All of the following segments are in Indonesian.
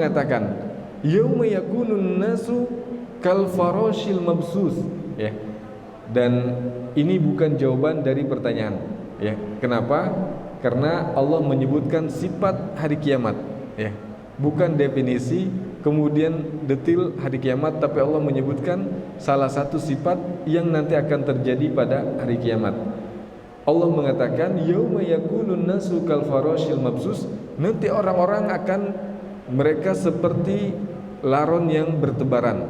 mengatakan, yauma yakunun nasu kal farashil mabsus, ya. Dan ini bukan jawaban dari pertanyaan, ya. Kenapa? Karena Allah menyebutkan sifat hari kiamat, ya. Bukan definisi kemudian detil hari kiamat, tapi Allah menyebutkan salah satu sifat yang nanti akan terjadi pada hari kiamat. Allah mengatakan yauma yakunun nasu kal farashil mabsus, nanti orang-orang akan mereka seperti laron yang bertebaran.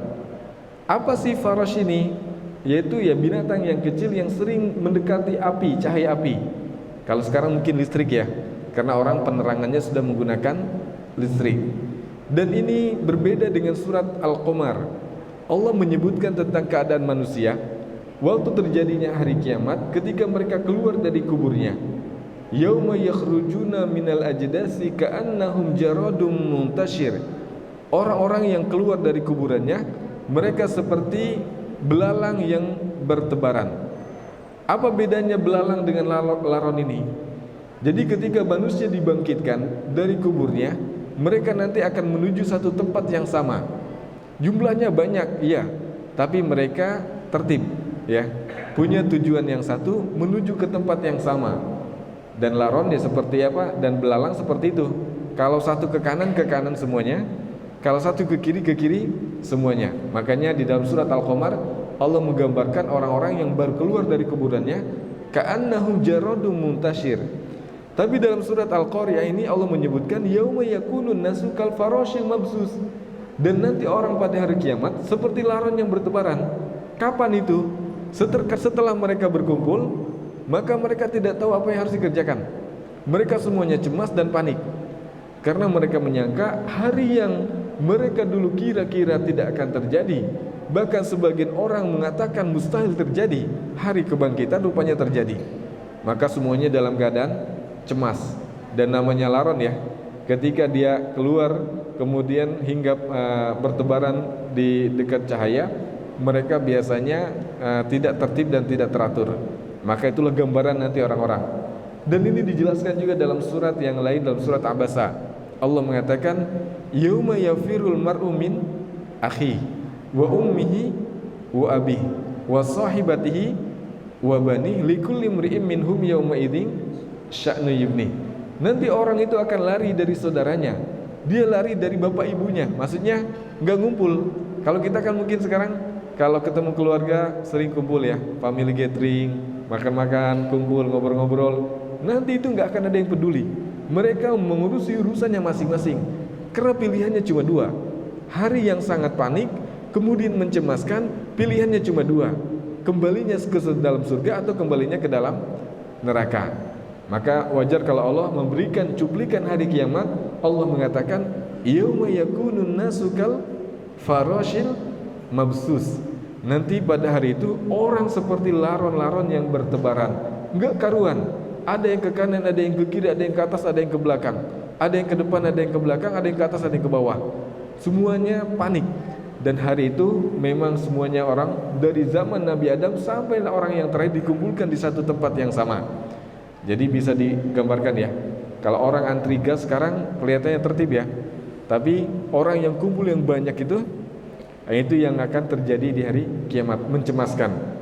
Apa sih farash ini? Yaitu ya binatang yang kecil yang sering mendekati api, cahaya api. Kalau sekarang mungkin listrik, ya, karena orang penerangannya sudah menggunakan listrik. Dan ini berbeda dengan surat Al-Qamar. Allah menyebutkan tentang keadaan manusia waktu terjadinya hari kiamat ketika mereka keluar dari kuburnya. Yauma yakhrujuna minal ajdasi ka'annahum jaradum muntashir. Orang-orang yang keluar dari kuburannya, mereka seperti belalang yang bertebaran. Apa bedanya belalang dengan laron ini? Jadi ketika manusia dibangkitkan dari kuburnya, mereka nanti akan menuju satu tempat yang sama. Jumlahnya banyak, iya, tapi mereka tertib, ya, punya tujuan yang satu, menuju ke tempat yang sama. Dan laron ya seperti apa, dan belalang seperti itu. Kalau satu ke kanan semuanya, kalau satu ke kiri semuanya. Makanya di dalam surat Al-Qamar Allah menggambarkan orang-orang yang baru keluar dari kuburannya ka'annahum jaradum muntashir. Tapi dalam surat Al-Qaryah ini Allah menyebutkan yauma yakunun nasu kal farashil mabsus. Dan nanti orang pada hari kiamat seperti laron yang bertebaran. Kapan itu? Setelah mereka berkumpul, maka mereka tidak tahu apa yang harus dikerjakan. Mereka semuanya cemas dan panik, karena mereka menyangka hari yang mereka dulu kira-kira tidak akan terjadi, bahkan sebagian orang mengatakan mustahil terjadi, hari kebangkitan rupanya terjadi. Maka semuanya dalam keadaan cemas. Dan namanya laron, ya, ketika dia keluar kemudian hinggap bertebaran di dekat cahaya, mereka biasanya tidak tertib dan tidak teratur. Maka itulah gambaran nanti orang-orang. Dan ini dijelaskan juga dalam surat yang lain, dalam surat Abasa. Allah mengatakan yauma yafirul mar'u min akhi wa ummihi wa abihi wa sahibatihi wa bani likulli imri'in minhum yauma idzin sya'nu yubni. Nanti orang itu akan lari dari saudaranya, dia lari dari bapak ibunya, maksudnya nggak ngumpul. Kalau kita kan mungkin sekarang kalau ketemu keluarga sering kumpul, ya, family gathering, makan-makan, kumpul, ngobrol-ngobrol. Nanti itu nggak akan ada yang peduli. Mereka mengurusi urusannya masing-masing, karena pilihannya cuma dua. Hari yang sangat panik, kemudian mencemaskan, pilihannya cuma dua: kembalinya ke dalam surga atau kembalinya ke dalam neraka. Maka wajar kalau Allah memberikan cuplikan hari kiamat. Allah mengatakan yauma yakunun nasu kal farashil mabsus. Nanti pada hari itu orang seperti laron-laron yang bertebaran, enggak karuan. Ada yang ke kanan, ada yang ke kiri, ada yang ke atas, ada yang ke belakang, ada yang ke depan, ada yang ke belakang, ada yang ke atas, ada yang ke bawah. Semuanya panik. Dan hari itu memang semuanya orang dari zaman Nabi Adam sampai orang yang terakhir dikumpulkan di satu tempat yang sama. Jadi bisa digambarkan, ya, kalau orang antri gas sekarang kelihatannya tertib, ya, tapi orang yang kumpul yang banyak itu yang akan terjadi di hari kiamat, mencemaskan.